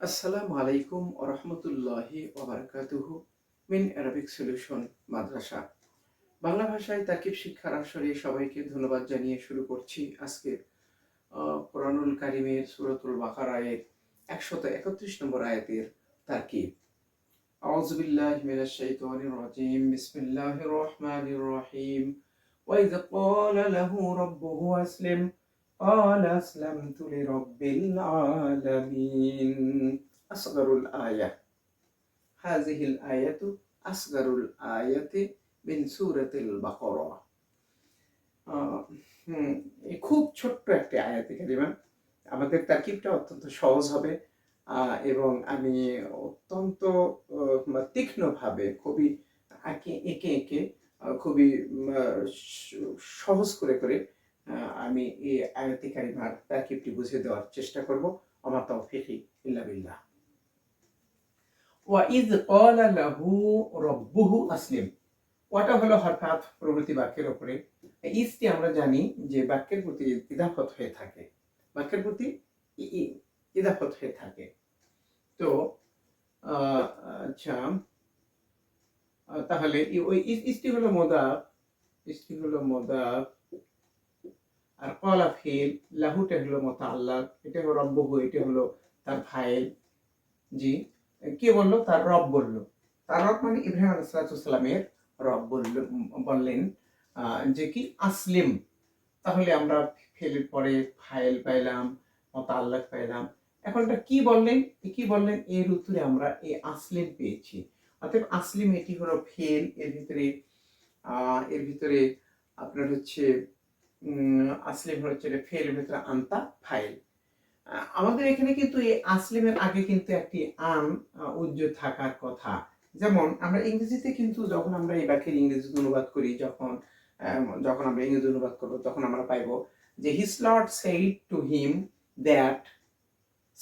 আসসালামু আলাইকুম ওয়া রাহমাতুল্লাহি ওয়া বারাকাতুহু মিন অ্যারাবিক সলিউশন মাদ্রাসা। বাংলা ভাষায় তারকিব শিক্ষার আসরে সবাইকে ধন্যবাদ জানিয়ে শুরু করছি আজকের কোরআনুল কারিমের সূরাতুল বাকারায়ের ১৩১ নম্বর আয়াতের তারকিব। আউযু বিল্লাহি মিনাশ শাইতানির রাজিম। বিসমিল্লাহির রহমানির রহিম। ওয়া ইয ক্বালা লাহু রাব্বুহু আসলিম قال أسلمت لرب العالمين أصغر الآية هذه الآية أصغر الآية من سورة البقرة খুব ছোট্ট একটি আয়াতে কারিমা। আমাদের তারকিবটা অত্যন্ত সহজ হবে এবং আমি অত্যন্ত তীক্ষ্ণভাবে খুবই এঁকে এঁকে খুবই সহজ করে করে আমি এই আয়াতে কারিমার তারকিবটি বুঝিয়ে দেওয়ার চেষ্টা করব। আমা তাওফীকি ইল্লা বিল্লাহ। ওয়া ইয ক্বালা লাহু রাব্বুহু আসলিম। ওয়াটা হলো হরফে আতফ প্রভৃতি বাক্যের উপরে। ইজটি আমরা জানি যে বাক্যের প্রতি ইদাফত হয়ে থাকে, বাক্যের প্রতি ইদাফত হয়ে থাকে। তো আচ্ছা, তাহলে ওই ইজটি হলো মুদাফ, ইজটি হলো মুদাফ, আর ক্বালা ফিল, লাহুটা হলো মুতাআল্লাক, এটা হলো রাব্বুহু, এটা হলো তার ফাইল। জি, কে বললো? তার রব বললো। তার রব মানে ইব্রাহিম আলাইহিস সালামের রব বললেন যে কি আসলিম। তাহলে আমরা ফেলের পরে ফাইল পাইলাম, মুতাআল্লাক পাইলাম। এখন এটা কি বললেন? কি বললেন? এর উত্তরে আমরা এই আসলিম পেয়েছি। অতএব আসলিম এটি হলো ফেল, এর ভিতরে আপনার হচ্ছে আসলিম হচ্ছে ফেলের ভিতরে আনতা ফাইল। আমাদের এখানে কিন্তু এই আসলিমের আগে কিন্তু একটি আন উজ্জ্বল থাকার কথা। যেমন আমরা ইংরেজিতে কিন্তু যখন আমরা এই বাক্যের ইংরেজি অনুবাদ করি, যখন আমরা ইংরেজি অনুবাদ করব, তখন আমরা পাইব যে his lord said to him that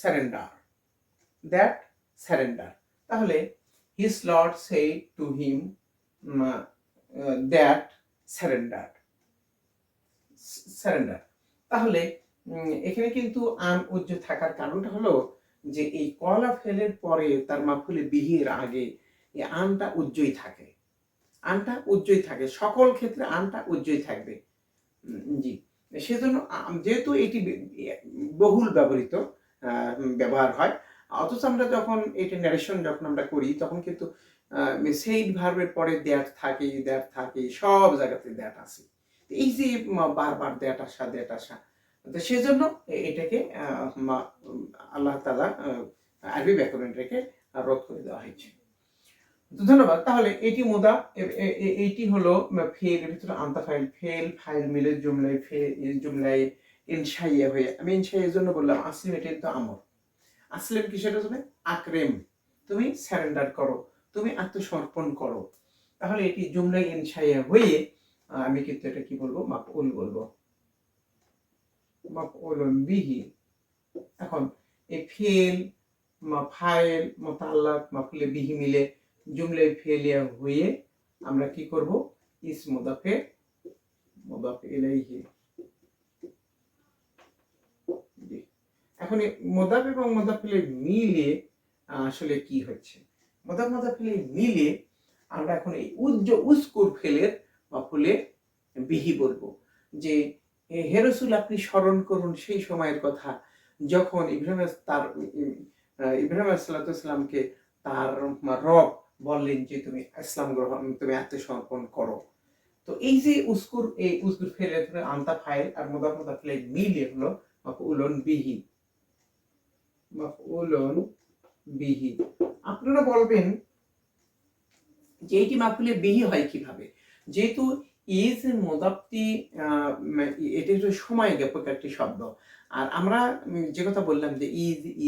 surrender, that surrender. তাহলে his lord said to him that surrender, surrender. তাহলে এখানে কিন্তু আন উজ্জ্বল থাকার কারণটা হলো যে এই কলা ফেলের পরে তার মাফুলে বিহির আগে এই আনটা উজ্জ্বল থাকে, আনটা উজ্জ্বল থাকে, সকল ক্ষেত্রে আনটা উজ্জ্বল থাকবে। জি, সেজন্য যেহেতু এটি বহুল ব্যবহৃত ব্যবহার হয়, অথচ আমরা যখন এটা ন্যারেশন যখন আমরা করি তখন কিন্তু সেইড ভার্বের পরে দ্যাট থাকে, সব জায়গাতে দ্যাট আছে। এই যে বারবার দ্যাট আসা, তো সেজন্য এটাকে আল্লাহ তাআলা আরবি ব্যাকরণ রেখে রদ করে দেওয়া হয়েছে। ধন্যবাদ। তাহলে এটি মুদাফ, এইটি হলো ফেল, এর ভিতরে আনতা ফাইল, ফাইল মিলে জুমলায় ইনশাইয়া হয়ে, আমি ইনশাইয়ার জন্য বললাম আসলিম, এটা তো আমর। আসলিম কিসের জন্য? আকরেম, তুমি সারেন্ডার করো, তুমি আত্মসমর্পণ করো। তাহলে এটি জুমলায় ইনশাইয়া হয়ে আমি কিন্তু এটা কি বলবো? মাফউল বলবো, মাফউলুন বিহি। এখন এই ফেল, ফাইল, মুতাআল্লাক, মাফউলে বিহি মিলে জুমলায় ফেলিয়া হয়ে আমরা কি করব? ইস মুদাফ ইলাইহি। এখন এই মুদাফ এবং মুদাফ ইলাইহি মিলে আসলে কি হচ্ছে? মুদাফ ইলাইহি মিলে আমরা এখন এই উজকুর ফেলের মাফউলে বিহি বলবো যে হে রাসূল, আপনি স্মরণ করুন সেই সময়ের কথা যখন ইব্রাহিম আলাইহিস সালামকে তার রব বললেন যে তুমি ইসলাম গ্রহণ, তুমি আত্মসমর্পণ করো। তো এই যে উজকুর ফেলের আনতা ফাইল আর মুদাফ ইলাইহি মিলে হলো মাফউলুন বিহি। আপনারা বলবেন যে এইটি মাফউলে বিহি হয় কিভাবে? যেহেতু ইজ মুদাফটি এটা হচ্ছে সময় জ্ঞাপক একটি শব্দ। আর আমরা যে কথা বললাম যে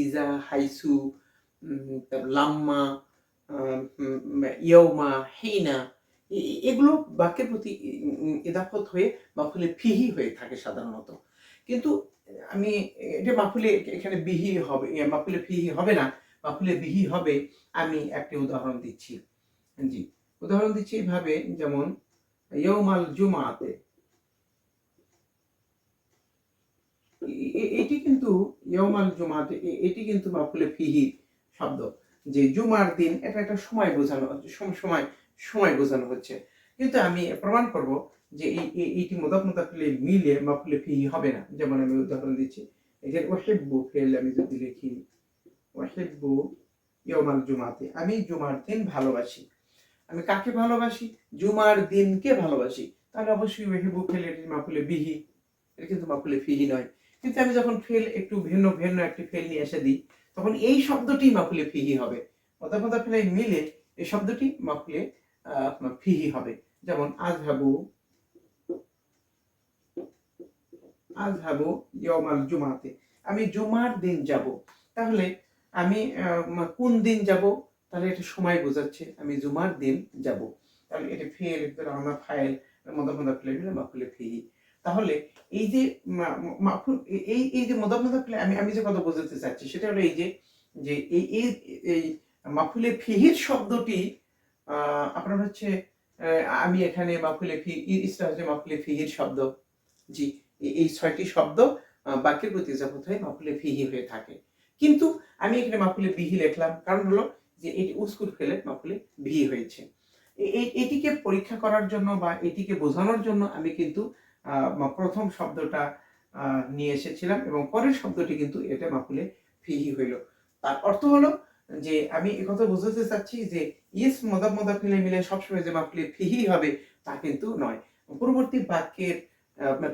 ইজা, হাইসু, লাম্মা, ইয়ৌমা, হিনা, এগুলো বাক্যের প্রতি ইদাফত হয়ে মাফুলে ফিহি হয়ে থাকে সাধারণত। কিন্তু আমি এটা মাফুলে এখানে বিহি হবে, মাফুলে ফিহি হবে না, মাফুলে বিহি হবে। আমি একটি উদাহরণ দিচ্ছি। জি, উদাহরণ দিচ্ছি এইভাবে, যেমন ইয়ৌমাল জুমাতে, এটি কিন্তু ইয়ৌমাল জুমাতে, এটি কিন্তু মাফুলে ফিহি শব্দ, যে জুমার দিন এটা একটা সময় বোঝানো হচ্ছে, সময় সময় বোঝানো হচ্ছে। কিন্তু আমি প্রমাণ করব যে এইটি মুদাফ মুদাফিলে মিলে মাফুলে ফিহি হবে না। যেমন আমি উদাহরণ দিচ্ছি, এই যে ওয়াহিব্বু ফেল আমি যদি লিখি ওয়াহিব্বু ইয়াউমাল জুমাতে, আমি জুমার দিন ভালোবাসি। আমি কাকে ভালোবাসি? জুমার দিনকে ভালোবাসি। তাহলে অবশ্যই ওয়াহিব্বু ফেল এটি মাফুলে বিহি, এটা কিন্তু মাফুলে ফিহি নয়। কিন্তু আমি যখন ফেল একটু ভিন্ন ভিন্ন একটি ফেল নিয়ে এসে দিই, তখন এই শব্দটি মাফুলে ফিহি হবে। মুদাফ মুদাফিলে মিলে এই শব্দটি মাফুলে ফিহি হবে। যেমন আযহাবু আযহাবু ইয়াউমাল জুমাতে, আমি জুমার দিন যাব। তাহলে আমি কোন দিন যাব? তাহলে এটা সময় বোঝাচ্ছে, আমি জুমার দিন যাব। তাহলে এটা ফেল রানা ফাইল মুদাফ মুদাফিলে মিলে মাফুলে ফিহি। তাহলে এই যে মাফুল এই যে মুদাফ মুদাফিলে আমি যে কথা বোঝাতে চাচ্ছি সেটা হলো এই যে যে এই এই এই মাফুলে ফিহির শব্দটি আপনার হচ্ছে আমি এখানে মাফুলে ফি ইসটা হচ্ছে মাফুলে ফিহির শব্দ। জি, এই ৬টি শব্দ বাক্যের প্রতি ইজাফত হয়ে মাফুলে ফিহি হয়ে থাকে। কিন্তু আমি এখানে মাফুলে বিহি লিখলাম, কারণ হলো যে এটি উস্কুর ফেলে মাফুলে বিহি হয়েছে। এটিকে পরীক্ষা করার জন্য বা এটিকে বোঝানোর জন্য আমি কিন্তু প্রথম শব্দটা নিয়ে এসেছিলাম এবং পরের শব্দটি কিন্তু এটা মাফুলে ফিহি হইল। তার অর্থ হলো যে আমি একথা বোঝাতে চাচ্ছি যে ইস মুদাফ মুদাফিলে মিলে সবসময় যে মাফুলে ফিহি হবে তা কিন্তু নয়। পরবর্তী বাক্যের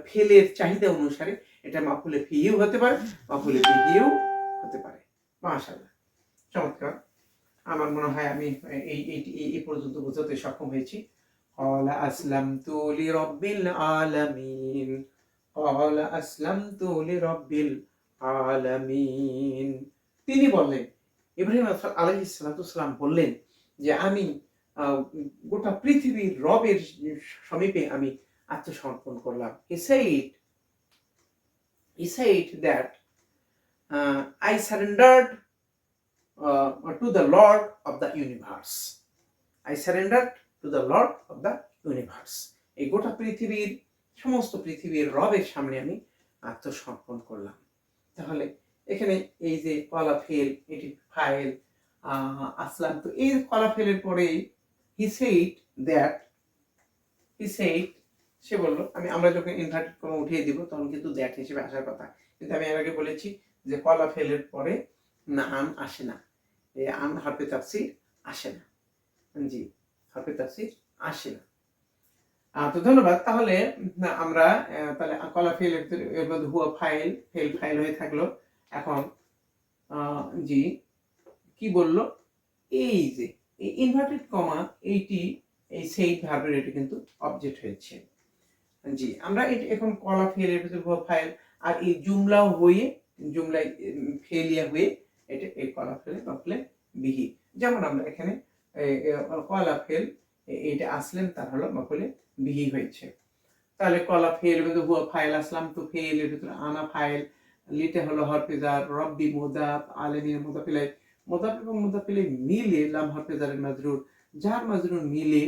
ফেলের চাহিদা অনুসারে এটা মাফুলে ফিহিও হতে পারে, মাফুলে বিহিও হতে পারে। মাশাআল্লাহ, চমৎকার। আমার মনে হয় আমি এই পর্যন্ত বোঝাতে সক্ষম হয়েছি। ক্বালা আসলামতু লিরাব্বিল আলামিন, ক্বালা আসলামতু লিরাব্বিল আলামিন। তিনি বললেন, ইব্রাহিম আলাইহিস সালাতু ওয়াসসালাম বললেন যে আমি গোটা পৃথিবীর রবের সমীপে আমি আত্মসমর্পণ করলাম। He said that I surrendered to the Lord of the universe. I surrendered to the Lord of the universe. এই গোটা পৃথিবীর সমস্ত পৃথিবীর রবের সামনে আমি আত্মসমর্পণ করলাম। তাহলে এখানে এই যে কলা ফেল, এটি ফাইল আসলাম, তো এই কলা ফেলের পরে he said সে বলল, আমরা যখন ইনভার্টেড কমা উঠিয়ে দিব তখন কিন্তু দ্যাট হিসেবে আসার কথা। কিন্তু আমি এর আগে বলেছি যে কলা ফেলের পরে না আন আসে না, এই আন হরফে তাফসীর আসে না। জি, হরফে তাফসীর আসে না। তো ধন্যবাদ। তাহলে আমরা তাহলে কলা ফেল এর মধ্যে হুয়া ফাইল, ফেল ফাইল হয়ে থাকলো। এখন জি কি বললো, এই যে এই ইনভার্টেড কমা এইটি এই সেইড ভার্বের এটা কিন্তু অবজেক্ট হয়েছে। জি, আমরা এখন কলা ফেল এর ভিতরে হুয়া ফাইল আর এই জুমলাও হয়ে জুমলায় ফেলিয়া হয়ে এটা এই কলা ফেলে মাফুলে বিহি। যেমন আমরা এখানে কলা ফেল এটা আসলেন তার হলো মাফুলে বিহি হয়েছে। তাহলে কলা ফেল এর ভিতরে হুয়া ফাইল, আসলাম তো ফেল এর ভিতরে আনা ফাইল, লিটা হলো হরফে জার, রব্বি মুদাফ, আলামিন মুদাফ ইলাইহি, মুদাফ এবং মুদাফ ইলাইহি মিলে লাম হরফে জারের মাজরুর, জার মাজরুর মিলে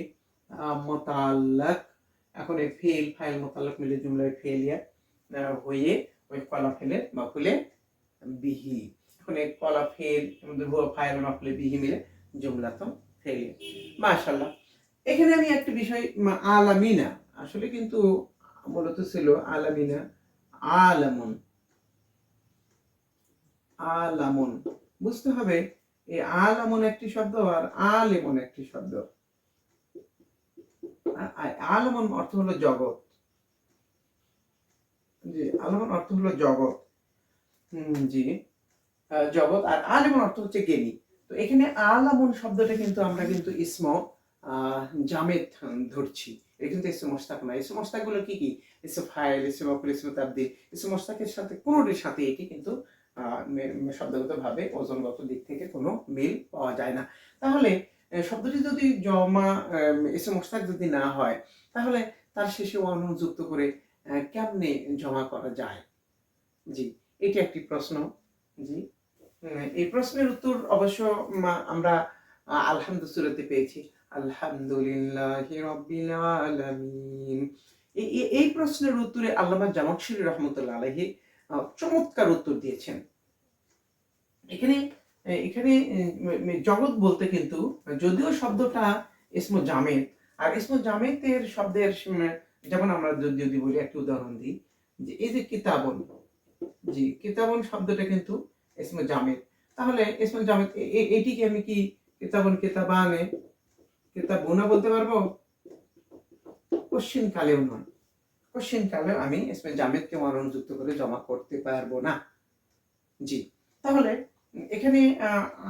মুতাআল্লাক। এখন এই ফেল ফাইল মুতাআল্লাক মিলে জুমলায় ফেলিয়া হয়ে ওই কলা ফেলের মাফুলে বিহি। এখন এই কলা ফেল হুয়া ফাইল মাফুলে বিহি মিলে জুমলাতুন ফেলিয়া। মাশাআল্লাহ। এখানে আমি একটা বিষয় আলামিনা, আসলে কিন্তু মূলত ছিল আলামিনা আলামুন, আলামুন বুঝতে হবে এই আলামুন একটি শব্দ আর আলিমুন একটি শব্দ। আলামুন অর্থ হলো জগৎ, জি আলামুন অর্থ হলো জগৎ, জি জগৎ, আর আলিমুন অর্থ হচ্ছে জ্ঞানী। তো এখানে আলামুন শব্দটা কিন্তু আমরা কিন্তু ইসম জামেদ ধরছি, এটা কিন্তু ইসম মুশতাক না। ইসম মুশতাক গুলো কি কি? ইসম ফাইল, ইসম মাফউল, ইসম তাবদীল। ইসম মুশতাকের সাথে কোনোটির সাথে এটি কিন্তু শব্দগত ভাবে ওজনগত দিক থেকে কোনো মিল পাওয়া যায় না। তাহলে শব্দটি যদি জমা ইসম মুশতাক যদি না হয় তাহলে তার শেষে ওয়ানুন যুক্ত করে কেমনে জমা করা যায়? জি, এটি একটি প্রশ্ন। জি, এই প্রশ্নের উত্তর অবশ্য আমরা আলহামদুলিল্লাহ সূরাতে পেয়েছি, আলহামদুলিল্লাহি রাব্বিল আলামিন। এই প্রশ্নের উত্তরে আল্লামা জামাখশরী রাহমাতুল্লাহ আলাইহি চমৎকার উত্তর দিয়েছেন। এখানে এখানে জগৎ বলতে কিন্তু যদিও শব্দটা ইসমু জামেদ, আর ইসমু জামেদের শব্দের যেমন আমরা যদি বলি একটা উদাহরণ দিই, যে এই যে কিতাবন, জি কিতাবন শব্দটা কিন্তু ইসমু জামেদ। তাহলে ইসমু জামেদ এইটিকে আমি কি কিতাবন কিতাবানে কিতাবুনা বলতে পারবো? কোশ্চিন কালেও নয়, কোশ্চিন কালেও আমি ইসমে জামেদকে ওয়ানুন যুক্ত করে জমা করতে পারবো না। জি, তাহলে এখানে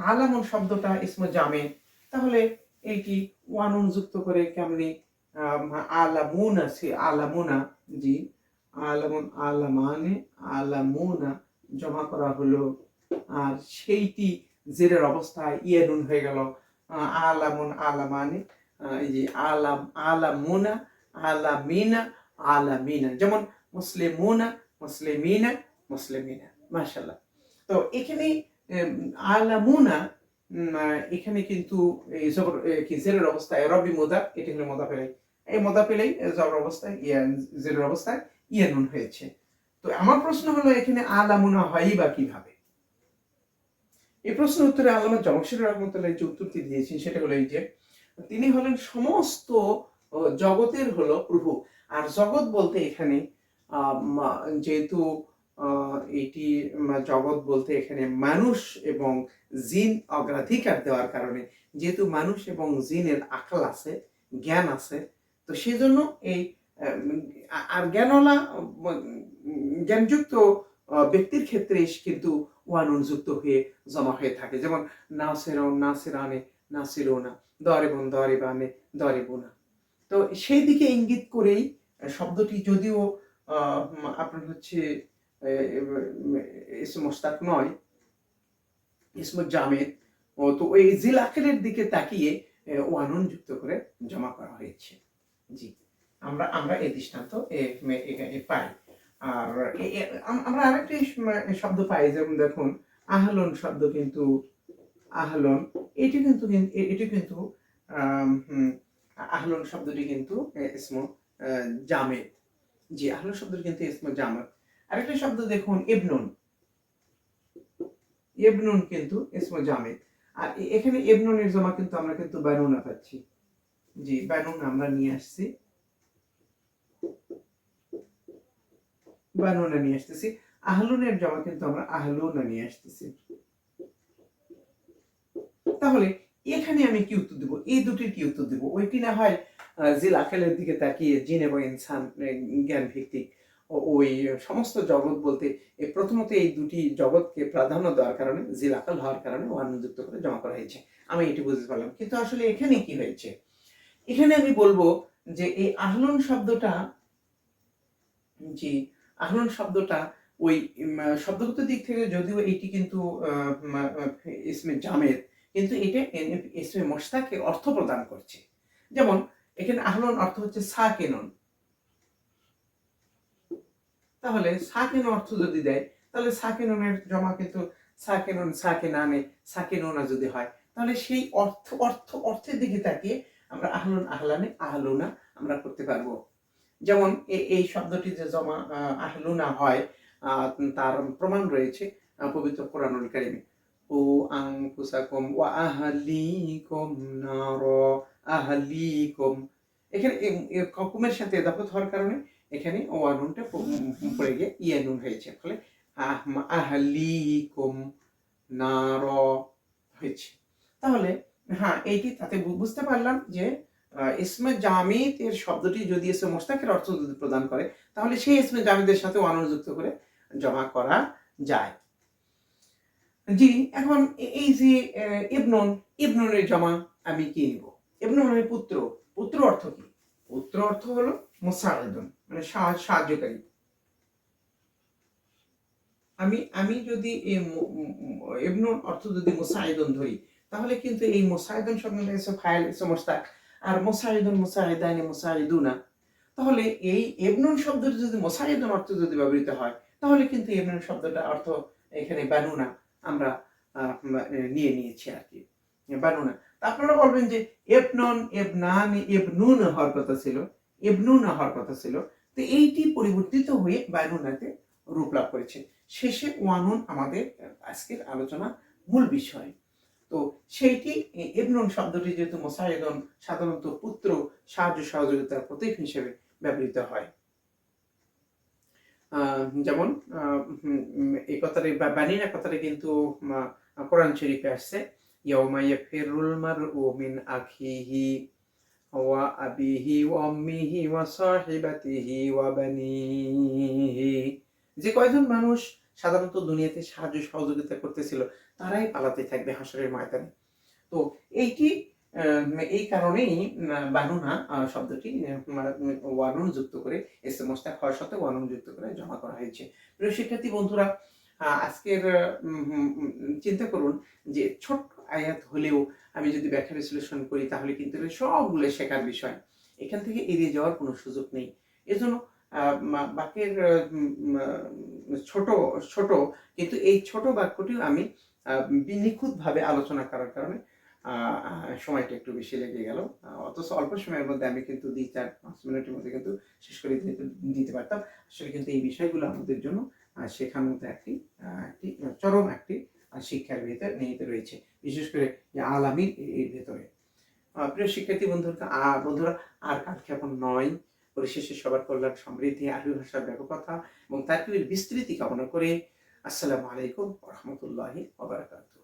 আলামুন শব্দটা ইসমে জামেদ, তাহলে এইটি ওয়ানুন যুক্ত করে কেমনি আলামুন আছে আলামুনা, জি আলামুন আলামানে আলামুনা জমা করা হলো, আর সেইটি জেরের অবস্থায় ইয়ানুন হয়ে গেল আলামুন আলামানে, এই যে আলাম আলামুনা আলামিনা আলামিনা, যেমন মুসলিমুনা মুসলিমিনা মুসলিমিনা। মাশাআল্লাহ। তো এখানে আলামুনা এখানে কিন্তু এই জবর কি জেরের অবস্থায় রবি মুদাফ, এটি হলো মুদাফ ইলাইহি, এই মুদাফ ইলাইহি জবর অবস্থায় জেরের অবস্থায় ইয়ানুন হয়েছে। তো আমার প্রশ্ন হলো এখানে আলামুনা হয় বা কিভাবে? এই প্রশ্নের উত্তরে আল্লামা জমশেদ রহমতুল্লাহ যে উত্তরটি দিয়েছেন সেটা হলো এই যে তিনি হলেন সমস্ত জগতের হলো প্রভু। আর জগৎ বলতে এখানে যেহেতু এটি জগৎ বলতে এখানে মানুষ এবং জিন অগ্রাধিকার দেওয়ার কারণে, যেহেতু মানুষ এবং জিনের আকল আছে, জ্ঞান আছে, তো সেজন্য এই আর জ্ঞানওয়ালা জ্ঞানযুক্ত ব্যক্তির ক্ষেত্রে কিন্তু ওয়ানুন যুক্ত হয়ে জমা হয়ে থাকে, যেমন নাসিরুন নাসিরানে নাসিরুনা, দারিবুন দারিবানে দারিবুনা। তো সেই দিকে ইঙ্গিত করেই শব্দটি যদিও আপনার হচ্ছে ইসমে মুশতাক নয়, ইসমে জামেদ, তো ওই জিল আখিরের দিকে তাকিয়ে ওয়ানুন যুক্ত করে জমা করা হয়েছে। জি, আমরা আমরা এই দৃষ্টান্ত পাই। আর আমরা আরেকটি শব্দ পাই, যেমন দেখুন আহলন শব্দ কিন্তু আহলন, এটি কিন্তু আহলন শব্দটি কিন্তু ইসমু জামেদ। জি, আহলন শব্দটি কিন্তু ইসমু জামেদ। আরেকটা শব্দ দেখুন ইবনুন, ইবনুন কিন্তু ইসমু জামেদ। আর এখানে ইবনুনের জমা কিন্তু আমরা কিন্তু বানুনা পাচ্ছি। জি, বানুন আমরা নিয়ে আসছি, বানুনা নিয়ে আসতেছি। আহলুনের জমা কিন্তু আমরা আহলুনা নিয়ে আসতেছি। তাহলে এখানে আমি কি উত্তর দেব? এই দুটির কি উত্তর দেব? ওইটি না হয় জিল আকেলের দিকে তাকিয়ে জিন এবং ইনসান জ্ঞান ভিত্তিক ওই সমস্ত জগৎ বলতে প্রথমত এই দুটি জগৎকে প্রাধান্য দেওয়ার কারণে, জিল আকাল হওয়ার কারণে ওয়ানুন যুক্ত করে জমা করা হয়েছে। আমি এটি বুঝতে পারলাম। কিন্তু আসলে এখানে কি হয়েছে? এখানে আমি বলবো যে এই আহলুন শব্দটা, জি আহলুন শব্দটা ওই শব্দগত দিক থেকে যদিও এটি কিন্তু ইসমে জামেদ, কিন্তু এটা ইসমে মুশতাকে অর্থ প্রদান করছে। যেমন এখানে আহলুন অর্থ হচ্ছে সাকিনুন, তাহলে সাকিন অর্থ যদি দেয়, তাহলে সাকিনুনের জমা কিন্তু সাকিনুন সাকিনানে সাকিনুনা যদি হয়, তাহলে সেই অর্থের দিকে তাকিয়ে আমরা আহলুন আহলানে আহলুনা আমরা করতে পারবো। যেমন এই শব্দটি যে জমা আহলুনা হয় তার প্রমাণ রয়েছে পবিত্র কোরআনুল কারীমে। ও আনফুসাকুম ওয়া আহলিকুম নার, আহলিকুম, এখানে কুমের সাথে ইদাফত হওয়ার কারণে এখানে ওয়ানুনটা পড়ে গিয়ে ইয়ানুন হয়েছে, ফলে আহলিকুম নার হয়েছে। তাহলে হ্যাঁ, এইটি তাতে বুঝতে পারলাম যে ইসমে জামিদ এর শব্দটি যদি ইসমে মুশতাকের অর্থ যদি প্রদান করে, তাহলে সেই ইসমে জামিদের সাথে ওয়ানুন যুক্ত করে জমা করা যায়। জি, এখন এই যে ইবনুন, ইবনুনের জমা আমি কি নিব? ইবনুন মানে পুত্র। পুত্র অর্থ কি? পুত্র অর্থ হলো মুসাইদুন, মানে সাহায্যকারী। আমি যদি ইবনুন অর্থ যদি মুসাইদুন ধরি, তাহলে কিন্তু এই মুসাইদুন শব্দটা এসে ফাইল এসে মুশতাক, আর মুসাইদুন মুসাইদানি মুসাইদুনা, তাহলে এই ইবনুন শব্দটি যদি মুসাইদুন অর্থ যদি ব্যবহৃত হয়, তাহলে কিন্তু ইবনুন শব্দটা অর্থ এখানে বানুনা আমরা নিয়ে নিয়েছি আর কি, বানুনা। আপনারা বলবেন যে ইবনুন ইবনান ইবনুন হওয়ার কথা ছিল, ইবনুন হওয়ার কথা ছিল, তো এইটি পরিবর্তিত হয়ে বানুনাতে রূপ লাভ করেছে। শেষে ওয়ানুন আমাদের আজকের আলোচনা মূল বিষয়। তো সেইটি ইবনুন শব্দটি যেহেতু মুসাইদুন সাধারণত পুত্র সাহায্য সহযোগিতার প্রতীক হিসেবে ব্যবহৃত হয়। যেমন এই কথাটি বা বানিনা কথাটি কিন্তু কোরআন শরীফে আসছে, ইয়াউমা ইয়াফিরুল মারউ মিন আখিহি ওয়া আবিহি ওয়া উম্মিহি ওয়া সাহিবাতিহি ওয়া বানিহি। যে কয়জন মানুষ সাধারণত দুনিয়াতে সাহায্য সহযোগিতা করতেছিল তারাই পালাতে থাকবে হাসরের ময়দানে। তো এইটি এই কারণেই বানুনা শব্দটি ওয়ানুন যুক্ত করে এসে মোস্তাক হওয়ার সাথে ওয়ানুন যুক্ত করে জমা করা হয়েছে। প্রিয় শিক্ষার্থী বন্ধুরা, আজকের চিন্তা করুন যে ছোট্ট আয়াত হলেও আমি যদি ব্যাখ্যা বিশ্লেষণ করি তাহলে কিন্তু সবগুলো শেখার বিষয়, এখান থেকে এড়িয়ে যাওয়ার কোনো সুযোগ নেই। এজন্য বাক্যের ছোট ছোট কিন্তু এই ছোট বাক্যটিও আমি নিখুঁতভাবে আলোচনা করার কারণে সময়টা একটু বেশি লেগে গেল। অথচ অল্প সময়ের মধ্যে আমি কিন্তু 2-4-5 মিনিটের মধ্যে কিন্তু শেষ করে দিতে পারতাম। আসলে কিন্তু এই বিষয়গুলো আমাদের জন্য শেখার মধ্যে একটি চরম একটি শিক্ষার ভিতরে নিহিত রয়েছে, বিশেষ করে যে আলামির এর ভেতরে। প্রিয় শিক্ষার্থী বন্ধুরা, আর কালক্ষেপণ নয়। পরিশেষে সবার কল্যাণ, সমৃদ্ধি, আরবি ভাষার ব্যাপকতা এবং তার বিস্তৃতি কামনা করে আসসালামু আলাইকুম ওয়া রাহমাতুল্লাহি ওয়া বারাকাতুহু।